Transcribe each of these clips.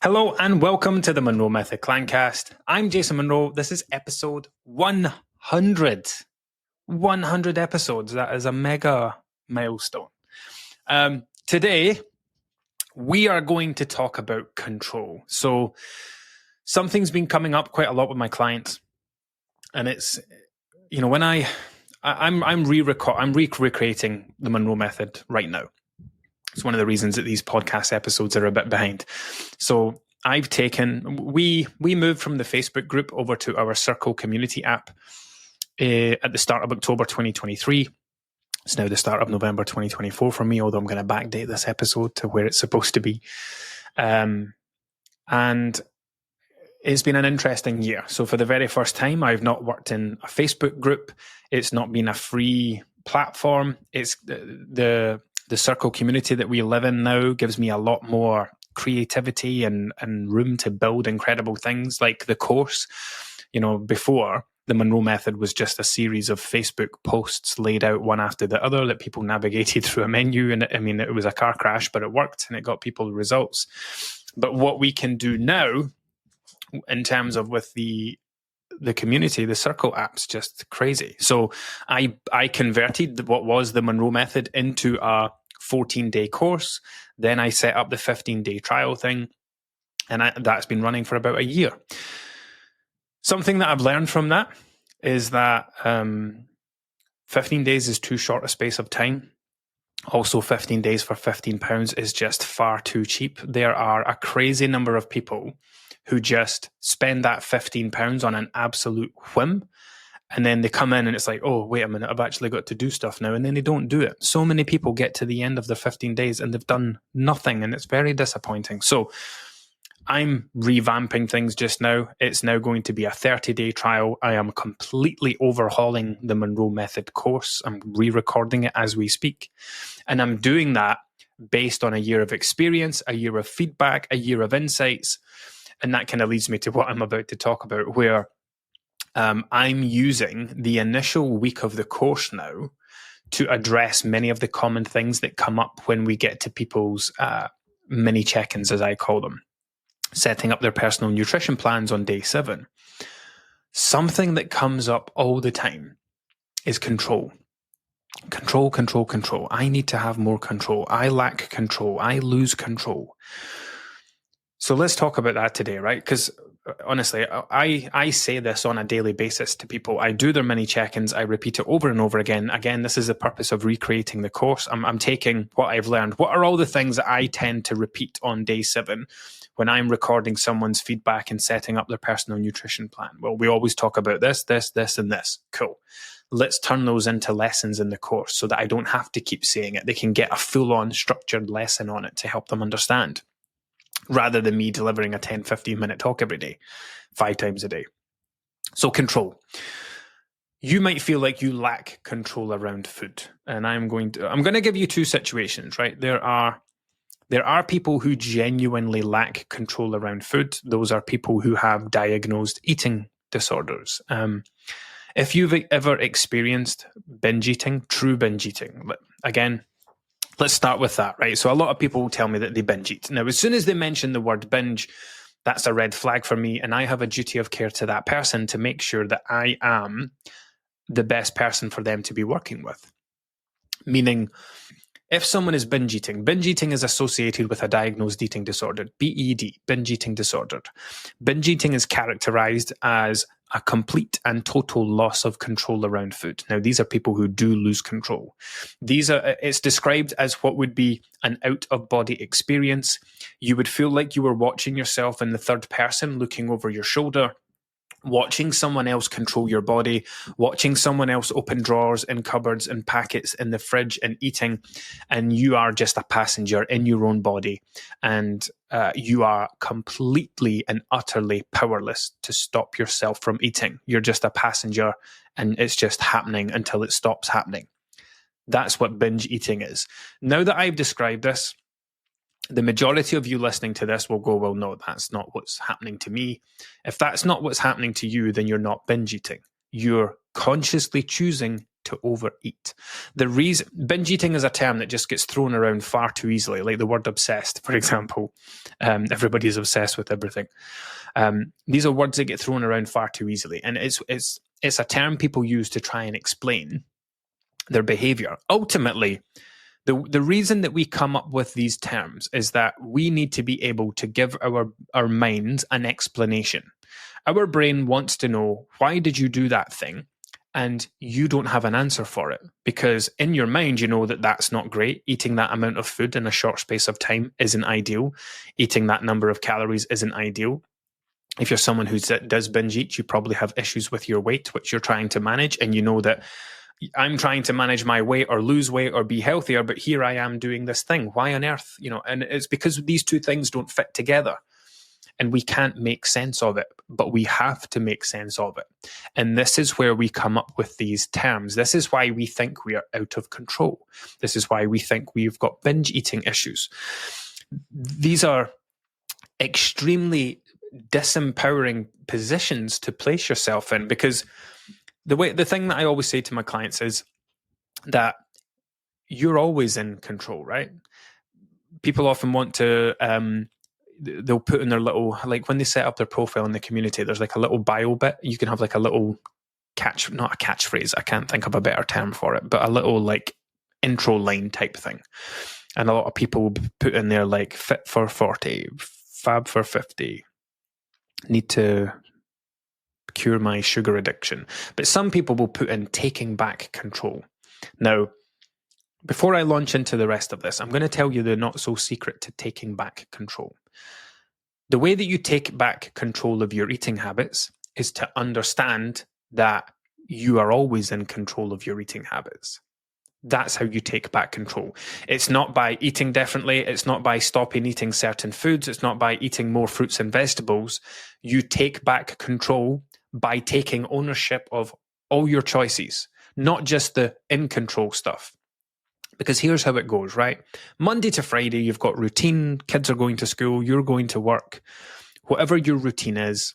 Hello and welcome to the Monroe Method Clancast. I'm Jason Monroe. This is episode 100. 100 episodes. That is a mega milestone. Today, we are going to talk about control. So, something's been coming up quite a lot with my clients, and it's, when I'm recreating the Monroe Method right now. It's one of the reasons that these podcast episodes are a bit behind. So we moved from the Facebook group over to our Circle community app at the start of October 2023. It's now the start of November 2024 for me, although I'm going to backdate this episode to where it's supposed to be. And it's been an interesting year. So for the very first time, I've not worked in a Facebook group. It's not been a free platform. It's the Circle community that we live in now gives me a lot more creativity and room to build incredible things like the course. Before, the Monroe Method was just a series of Facebook posts laid out one after the other that people navigated through a menu. And it was a car crash, but it worked and it got people results. But what we can do now in terms of with the community, the Circle app's just crazy. So I converted what was the Monroe Method into a 14-day course. Then I set up the 15-day trial thing, and that's been running for about a year. Something that I've learned from that is that 15 days is too short a space of time. Also, 15 days for £15 is just far too cheap. There are a crazy number of people who just spend that £15 on an absolute whim. And then they come in and it's like, oh, wait a minute, I've actually got to do stuff now. And then they don't do it. So many people get to the end of the 15 days and they've done nothing. And it's very disappointing. So I'm revamping things just now. It's now going to be a 30-day trial. I am completely overhauling the Monroe Method course. I'm re-recording it as we speak. And I'm doing that based on a year of experience, a year of feedback, a year of insights. And that kind of leads me to what I'm about to talk about, where I'm using the initial week of the course now to address many of the common things that come up when we get to people's mini check-ins, as I call them, setting up their personal nutrition plans on day 7. Something that comes up all the time is control. Control, control, control. I need to have more control. I lack control. I lose control. So let's talk about that today, right? Because honestly, I say this on a daily basis to people. I do their mini check-ins. I repeat it over and over again. Again, this is the purpose of recreating the course. I'm taking what I've learned. What are all the things that I tend to repeat on day 7 when I'm recording someone's feedback and setting up their personal nutrition plan? Well, we always talk about this, and this. Cool. Let's turn those into lessons in the course so that I don't have to keep saying it. They can get a full-on structured lesson on it to help them understand, rather than me delivering a 10, 15-minute talk every day, 5 times a day. So control. You might feel like you lack control around food. And I'm going to give you 2 situations, right? There are people who genuinely lack control around food. Those are people who have diagnosed eating disorders. If you've ever experienced binge eating, true binge eating, again, let's start with that, right? So a lot of people will tell me that they binge eat. Now, as soon as they mention the word binge, that's a red flag for me. And I have a duty of care to that person to make sure that I am the best person for them to be working with. Meaning, if someone is binge eating is associated with a diagnosed eating disorder, BED, binge eating disorder. Binge eating is characterized as a complete and total loss of control around food. Now, these are people who do lose control. It's described as what would be an out-of-body experience. You would feel like you were watching yourself in the third person, looking over your shoulder, watching someone else control your body, watching someone else open drawers and cupboards and packets in the fridge and eating, and you are just a passenger in your own body, and you are completely and utterly powerless to stop yourself from eating. You're just a passenger, and it's just happening until it stops happening. That's what binge eating is. Now that I've described this, the majority of you listening to this will go, well, no, that's not what's happening to me. If that's not what's happening to you, then you're not binge eating. You're consciously choosing to overeat. The reason binge eating is a term that just gets thrown around far too easily, like the word obsessed, for example. Everybody's obsessed with everything. These are words that get thrown around far too easily, and it's a term people use to try and explain their behavior. Ultimately, the reason that we come up with these terms is that we need to be able to give our minds an explanation. Our brain wants to know, why did you do that thing? And you don't have an answer for it, because in your mind, you know that that's not great. Eating that amount of food in a short space of time isn't ideal. Eating that number of calories isn't ideal. If you're someone who does binge eat, you probably have issues with your weight, which you're trying to manage. And you know that I'm trying to manage my weight or lose weight or be healthier, but here I am doing this thing. Why on earth? And it's because these two things don't fit together and we can't make sense of it, but we have to make sense of it. And this is where we come up with these terms. This is why we think we are out of control. This is why we think we've got binge eating issues. These are extremely disempowering positions to place yourself in, because the thing that I always say to my clients is that you're always in control, right? People often want to, they'll put in their little, like when they set up their profile in the community, there's like a little bio bit. You can have like a little not a catchphrase, I can't think of a better term for it, but a little like intro line type thing. And a lot of people will put in there like fit for 40, fab for 50, need to cure my sugar addiction. But some people will put in taking back control. Now, before I launch into the rest of this, I'm going to tell you the not so secret to taking back control. The way that you take back control of your eating habits is to understand that you are always in control of your eating habits. That's how you take back control. It's not by eating differently. It's not by stopping eating certain foods. It's not by eating more fruits and vegetables. You take back control by taking ownership of all your choices, not just the in control stuff. Because here's how it goes, right? Monday to Friday, you've got routine. Kids are going to school. You're going to work. Whatever your routine is,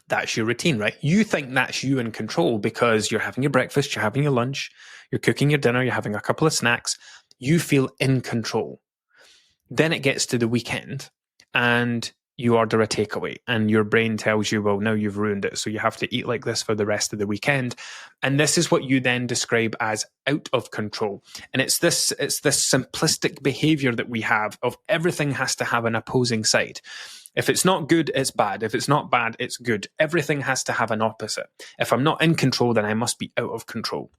that's your routine, right? You think that's you in control because you're having your breakfast, you're having your lunch, you're cooking your dinner, you're having a couple of snacks. You feel in control. Then it gets to the weekend and you order a takeaway and your brain tells you, well, now you've ruined it. So you have to eat like this for the rest of the weekend. And this is what you then describe as out of control. And it's this simplistic behavior that we have of everything has to have an opposing side. If it's not good, it's bad. If it's not bad, it's good. Everything has to have an opposite. If I'm not in control, then I must be out of control.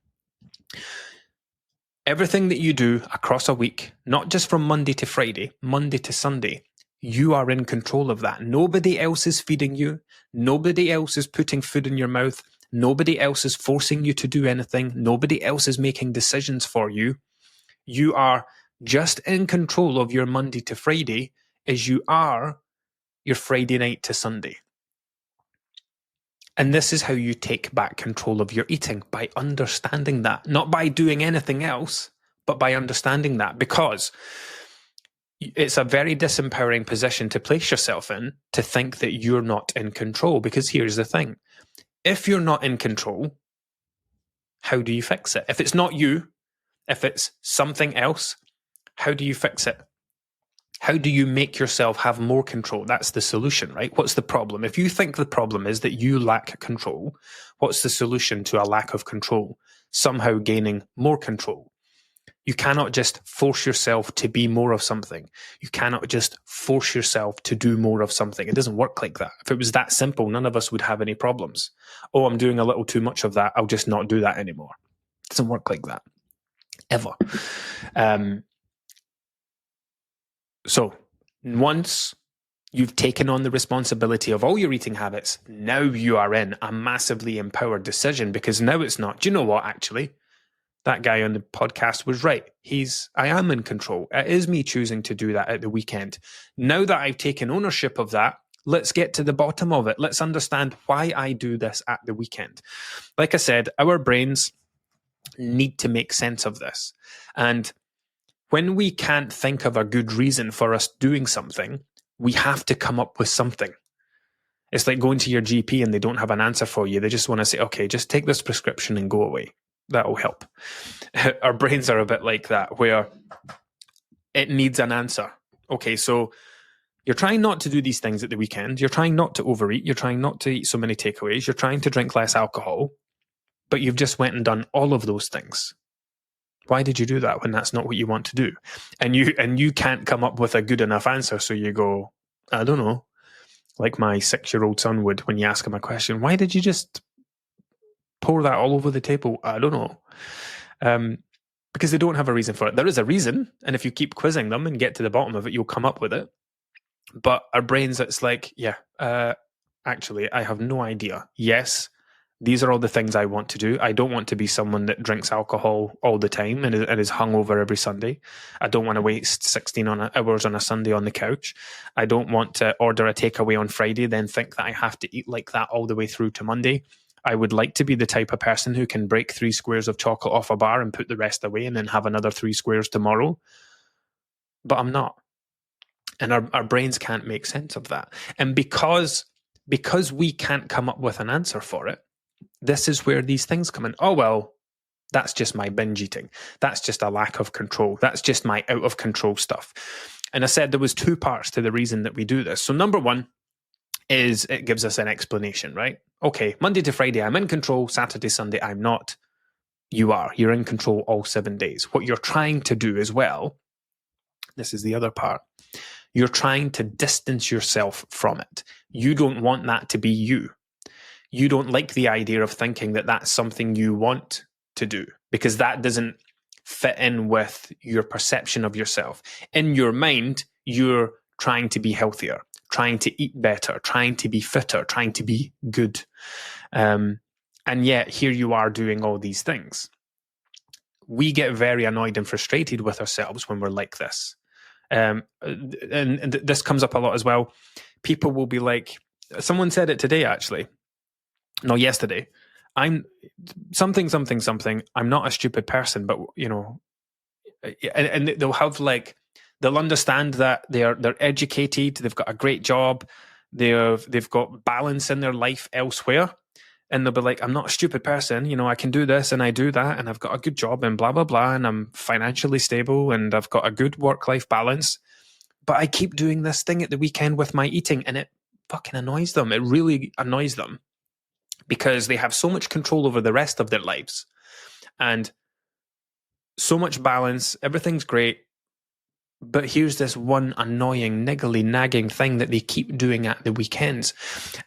Everything that you do across a week, not just from Monday to Friday, Monday to Sunday, you are in control of that. Nobody else is feeding you. Nobody else is putting food in your mouth. Nobody else is forcing you to do anything. Nobody else is making decisions for you. You are just in control of your Monday to Friday as you are your Friday night to Sunday. And this is how you take back control of your eating, by understanding that, not by doing anything else, but by understanding that, because it's a very disempowering position to place yourself in, to think that you're not in control. Because here's the thing. If you're not in control, how do you fix it? If it's not you, if it's something else, how do you fix it? How do you make yourself have more control? That's the solution, right? What's the problem? If you think the problem is that you lack control, what's the solution to a lack of control? Somehow gaining more control. You cannot just force yourself to be more of something. You cannot just force yourself to do more of something. It doesn't work like that. If it was that simple, none of us would have any problems. Oh, I'm doing a little too much of that. I'll just not do that anymore. It doesn't work like that. Ever. So once you've taken on the responsibility of all your eating habits, now you are in a massively empowered decision, because now it's not, do you know what, actually? That guy on the podcast was right. I am in control. It is me choosing to do that at the weekend. Now that I've taken ownership of that, let's get to the bottom of it. Let's understand why I do this at the weekend. Like I said, our brains need to make sense of this. And when we can't think of a good reason for us doing something, we have to come up with something. It's like going to your GP and they don't have an answer for you. They just want to say, okay, just take this prescription and go away. that'll help. Our brains are a bit like that, where it needs an answer. Okay, so you're trying not to do these things at the weekend. You're trying not to overeat. You're trying not to eat so many takeaways. You're trying to drink less alcohol, but you've just went and done all of those things. Why did you do that when that's not what you want to do? And you can't come up with a good enough answer. So you go, I don't know, like my 6-year-old son would when you ask him a question. Why did you just pour that all over the table? I don't know. Because they don't have a reason for it. There is a reason. And if you keep quizzing them and get to the bottom of it, you'll come up with it. But our brains, it's like, actually, I have no idea. Yes, these are all the things I want to do. I don't want to be someone that drinks alcohol all the time and is hungover every Sunday. I don't want to waste 16 hours on a Sunday on the couch. I don't want to order a takeaway on Friday, then think that I have to eat like that all the way through to Monday. I would like to be the type of person who can break 3 squares of chocolate off a bar and put the rest away and then have another 3 squares tomorrow. But I'm not. And our brains can't make sense of that. And because we can't come up with an answer for it, this is where these things come in. Oh, well, that's just my binge eating. That's just a lack of control. That's just my out of control stuff. And I said there was 2 parts to the reason that we do this. So number 1 is it gives us an explanation, right? Okay, Monday to Friday, I'm in control. Saturday, Sunday, I'm not. You are. You're in control all 7 days. What you're trying to do as well, this is the other part, you're trying to distance yourself from it. You don't want that to be you. You don't like the idea of thinking that that's something you want to do, because that doesn't fit in with your perception of yourself. In your mind, you're trying to be healthier, trying to eat better, trying to be fitter, trying to be good. And yet here you are doing all these things. We get very annoyed and frustrated with ourselves when we're like this. And this comes up a lot as well. People will be like, someone said it today, actually. No, yesterday. I'm something. I'm not a stupid person, but and they'll have they'll understand that they're educated, they've got a great job, they've got balance in their life elsewhere, and they'll be like, I'm not a stupid person, I can do this and I do that, and I've got a good job and blah blah blah, and I'm financially stable and I've got a good work-life balance, but I keep doing this thing at the weekend with my eating, and it fucking annoys them. It really annoys them, because they have so much control over the rest of their lives and so much balance. Everything's great. But here's this one annoying, niggly, nagging thing that they keep doing at the weekends.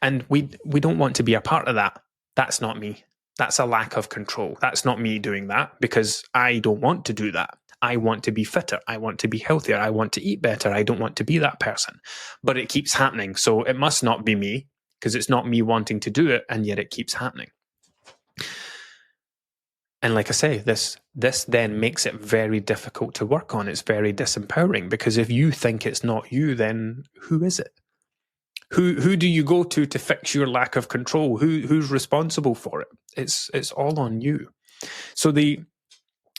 And we don't want to be a part of that. That's not me. That's a lack of control. That's not me doing that, because I don't want to do that. I want to be fitter. I want to be healthier. I want to eat better. I don't want to be that person. But it keeps happening. So it must not be me, because it's not me wanting to do it, and yet it keeps happening. And like I say, this then makes it very difficult to work on. It's very disempowering, because if you think it's not you, then who is it? Who do you go to fix your lack of control? Who's responsible for it? It's all on you. So the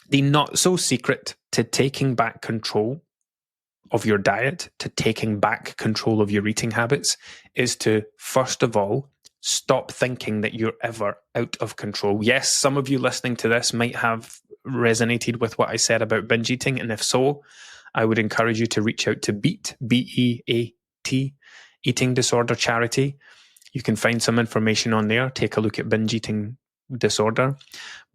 not so secret to taking back control of your diet, to taking back control of your eating habits, is to, first of all, stop thinking that you're ever out of control. Yes, some of you listening to this might have resonated with what I said about binge eating, and if so, I would encourage you to reach out to BEAT, BEAT, Eating Disorder Charity. You can find some information on there. Take a look at binge eating disorder.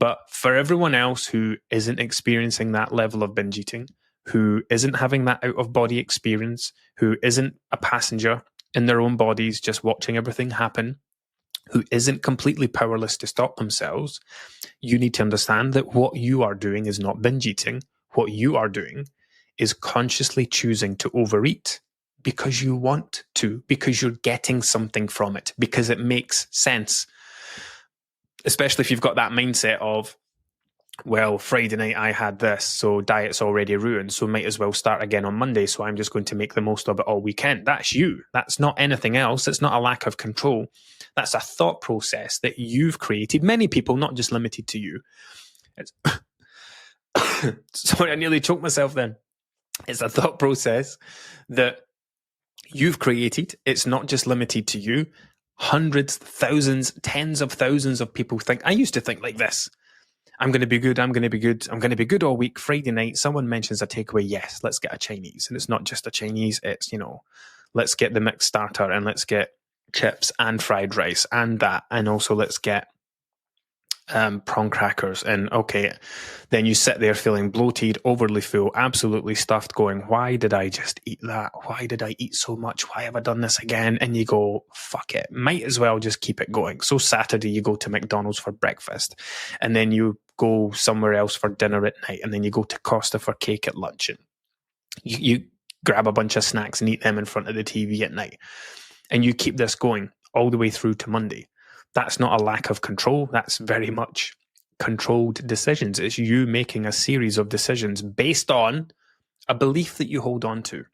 But for everyone else who isn't experiencing that level of binge eating, who isn't having that out-of-body experience, who isn't a passenger in their own bodies just watching everything happen, who isn't completely powerless to stop themselves, you need to understand that what you are doing is not binge eating. What you are doing is consciously choosing to overeat because you want to, because you're getting something from it, because it makes sense. Especially if you've got that mindset of, well, Friday night I had this, so diet's already ruined, so might as well start again on Monday, so I'm just going to make the most of it all weekend. That's you. That's not anything else. It's not a lack of control. That's a thought process that you've created. Many people, not just limited to you. Sorry, I nearly choked myself then. It's a thought process that you've created. It's not just limited to you. Hundreds, thousands, tens of thousands of people think. I used to think like this. I'm going to be good. I'm going to be good. I'm going to be good all week. Friday night, someone mentions a takeaway. Yes, let's get a Chinese. And it's not just a Chinese. It's, let's get the mixed starter and let's get chips and fried rice and that. And also let's get prawn crackers. And okay, then you sit there feeling bloated, overly full, absolutely stuffed, going, why did I just eat that? Why did I eat so much? Why have I done this again? And you go, fuck it, might as well just keep it going. So Saturday you go to McDonald's for breakfast, and then you go somewhere else for dinner at night, and then you go to Costa for cake at lunch, and you grab a bunch of snacks and eat them in front of the TV at night. And you keep this going all the way through to Monday. That's not a lack of control. That's very much controlled decisions. It's you making a series of decisions based on a belief that you hold on to.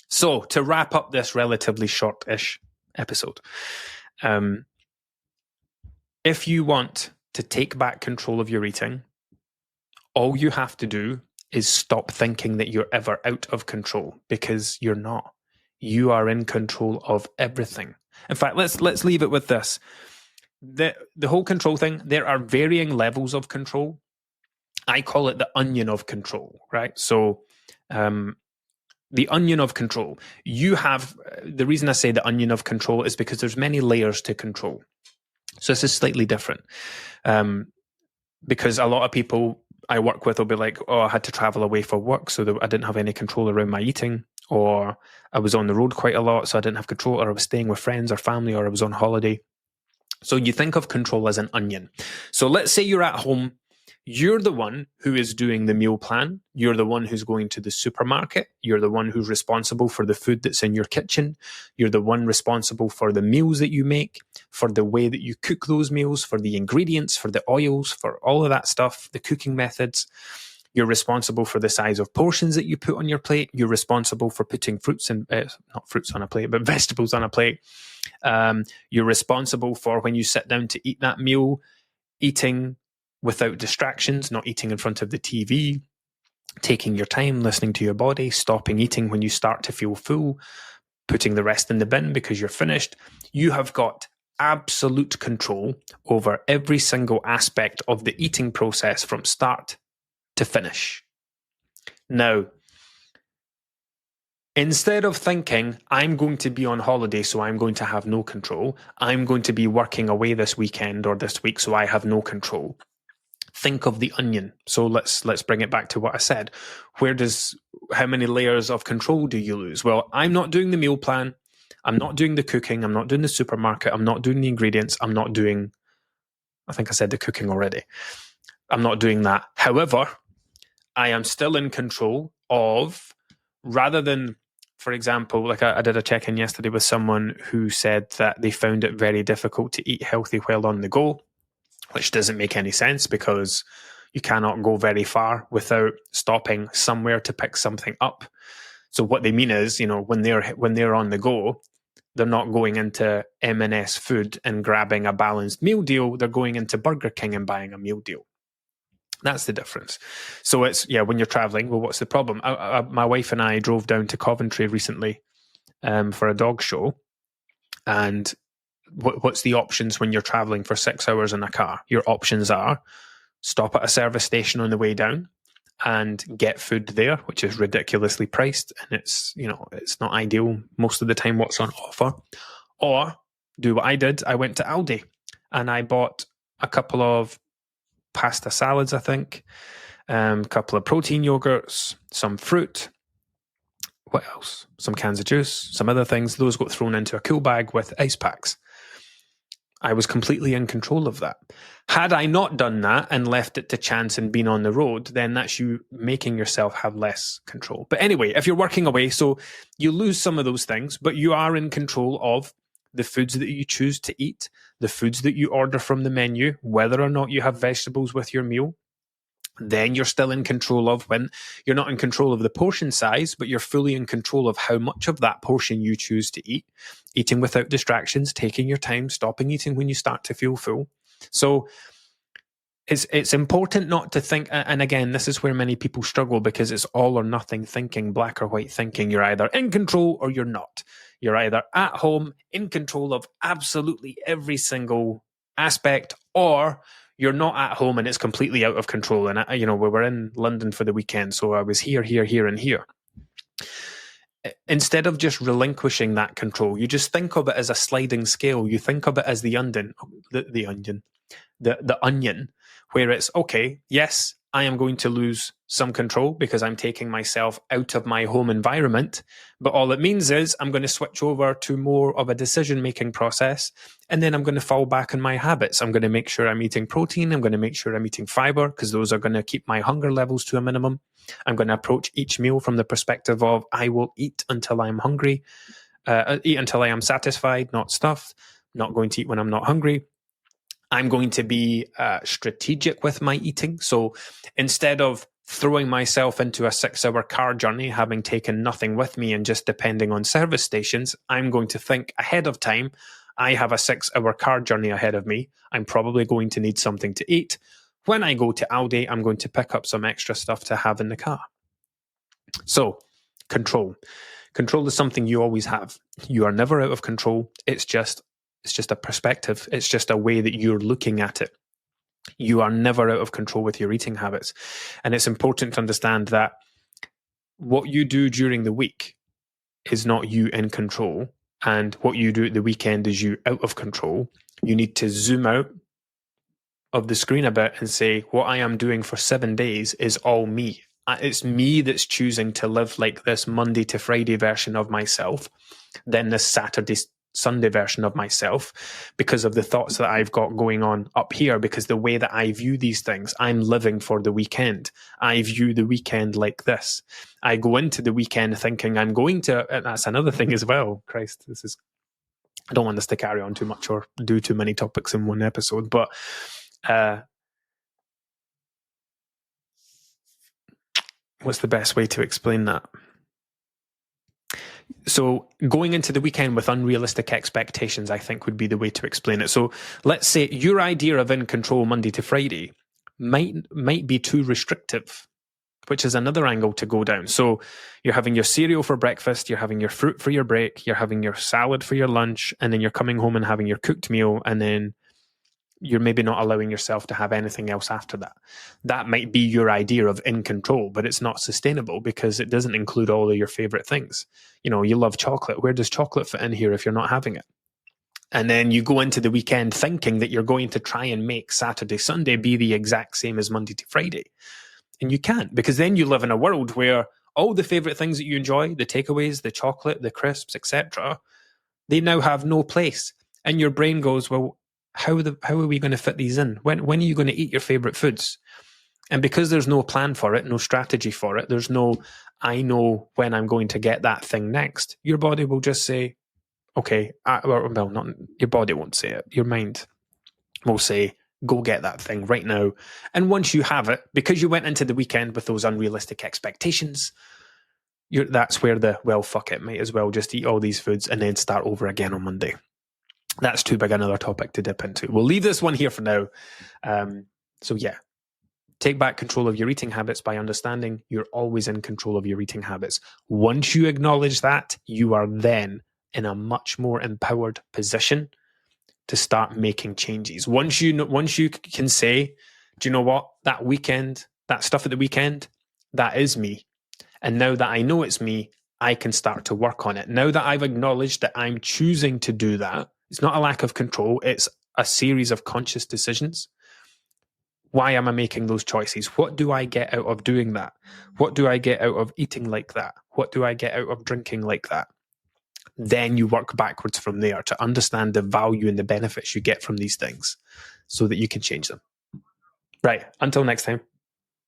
So to wrap up this relatively short-ish episode, if you want to take back control of your eating, all you have to do is stop thinking that you're ever out of control, because you're not. You are in control of everything. In fact, let's leave it with this. The whole control thing, there are varying levels of control. I call it the onion of control, right? So the onion of control, you have, the reason I say the onion of control is because there's many layers to control. So this is slightly different. Because a lot of people I work with will be like, oh, I had to travel away for work, so that I didn't have any control around my eating. Or I was on the road quite a lot, so I didn't have control, or I was staying with friends or family, or I was on holiday. So you think of control as an onion. So let's say you're at home. You're the one who is doing the meal plan. You're the one who's going to the supermarket. You're the one who's responsible for the food that's in your kitchen. You're the one responsible for the meals that you make, for the way that you cook those meals, for the ingredients, for the oils, for all of that stuff, the cooking methods. You're responsible for the size of portions that you put on your plate. You're responsible for putting not fruits on a plate, but vegetables on a plate. You're responsible for, when you sit down to eat that meal, eating without distractions, not eating in front of the TV, taking your time, listening to your body, stopping eating when you start to feel full, putting the rest in the bin because you're finished. You have got absolute control over every single aspect of the eating process from start to finish. Now, instead of thinking, I'm going to be on holiday, so I'm going to have no control, I'm going to be working away this weekend or this week, so I have no control, think of the onion. So let's bring it back to what I said. How many layers of control do you lose? Well, I'm not doing the meal plan. I'm not doing the cooking. I'm not doing the supermarket. I'm not doing the ingredients. I think I said the cooking already. I'm not doing that. However, I am still in control of, rather than, for example, like I did a check-in yesterday with someone who said that they found it very difficult to eat healthy while on the go, which doesn't make any sense because you cannot go very far without stopping somewhere to pick something up. So what they mean is, when they're on the go, they're not going into M&S Food and grabbing a balanced meal deal. They're going into Burger King and buying a meal deal. That's the difference. So it's, when you're traveling, well, what's the problem? My wife and I drove down to Coventry recently for a dog show. And what's the options when you're traveling for 6 hours in a car? Your options are stop at a service station on the way down and get food there, which is ridiculously priced. And it's not ideal most of the time what's on offer. Or do what I did. I went to Aldi and I bought a couple of pasta salads, I think, a couple of protein yogurts, some fruit, what else? Some cans of juice, some other things. Those got thrown into a cool bag with ice packs. I was completely in control of that. Had I not done that and left it to chance and been on the road, then that's you making yourself have less control. But anyway, if you're working away, so you lose some of those things, but you are in control of the foods that you choose to eat, the foods that you order from the menu, whether or not you have vegetables with your meal. Then you're still in control of, when you're not in control of the portion size, but you're fully in control of how much of that portion you choose to eat, eating without distractions, taking your time, stopping eating when you start to feel full. So it's important not to think, and again, this is where many people struggle because it's all or nothing thinking, black or white thinking. You're either in control or you're not. You're either at home in control of absolutely every single aspect, or you're not at home and it's completely out of control. And, we were in London for the weekend, so I was here, and here. Instead of just relinquishing that control, you just think of it as a sliding scale. You think of it as the onion, the onion, where it's, okay, yes, I am going to lose some control because I'm taking myself out of my home environment. But all it means is I'm going to switch over to more of a decision-making process. And then I'm going to fall back on my habits. I'm going to make sure I'm eating protein. I'm going to make sure I'm eating fiber, because those are going to keep my hunger levels to a minimum. I'm going to approach each meal from the perspective of, I will eat until I'm hungry, eat until I am satisfied, not stuffed. Not going to eat when I'm not hungry. I'm going to be strategic with my eating. So instead of throwing myself into a 6-hour car journey, having taken nothing with me and just depending on service stations, I'm going to think ahead of time. I have a 6-hour car journey ahead of me. I'm probably going to need something to eat. When I go to Aldi, I'm going to pick up some extra stuff to have in the car. So, control. Control is something you always have. You are never out of control. It's just a perspective. It's just a way that you're looking at it. You are never out of control with your eating habits. And it's important to understand that what you do during the week is not you in control. And what you do at the weekend is you out of control. You need to zoom out of the screen a bit and say, what I am doing for 7 days is all me. It's me that's choosing to live like this Monday to Friday version of myself, then this Saturday, Sunday version of myself, because of the thoughts that I've got going on up here, because the way that I view these things, I'm living for the weekend. I view the weekend like this. I go into the weekend thinking I'm going to, and that's another thing as well. Christ, I don't want this to carry on too much or do too many topics in one episode, but what's the best way to explain that? So going into the weekend with unrealistic expectations, I think, would be the way to explain it. So let's say your idea of in control Monday to Friday might be too restrictive, which is another angle to go down. So you're having your cereal for breakfast, you're having your fruit for your break, you're having your salad for your lunch, and then you're coming home and having your cooked meal, and then you're maybe not allowing yourself to have anything else after that. That might be your idea of in control, but it's not sustainable because it doesn't include all of your favorite things. You know, you love chocolate. Where does chocolate fit in here if you're not having it? And then you go into the weekend thinking that you're going to try and make Saturday, Sunday be the exact same as Monday to Friday. And you can't, because then you live in a world where all the favorite things that you enjoy, the takeaways, the chocolate, the crisps, etc., they now have no place. And your brain goes, well, how are we going to fit these in? When are you going to eat your favorite foods? And because there's no plan for it, no strategy for it, there's no, I know when I'm going to get that thing next, your body will just say, okay, well, not your body won't say it. Your mind will say, go get that thing right now. And once you have it, because you went into the weekend with those unrealistic expectations, that's where well, fuck it, might as well just eat all these foods and then start over again on Monday. That's too big another topic to dip into. We'll leave this one here for now. So yeah, take back control of your eating habits by understanding you're always in control of your eating habits. Once you acknowledge that, you are then in a much more empowered position to start making changes. Once you can say, do you know what, that weekend, that stuff at the weekend, that is me. And now that I know it's me, I can start to work on it. Now that I've acknowledged that I'm choosing to do that, it's not a lack of control, it's a series of conscious decisions. Why am I making those choices? What do I get out of doing that? What do I get out of eating like that? What do I get out of drinking like that? Then you work backwards from there to understand the value and the benefits you get from these things so that you can change them. Right, until next time.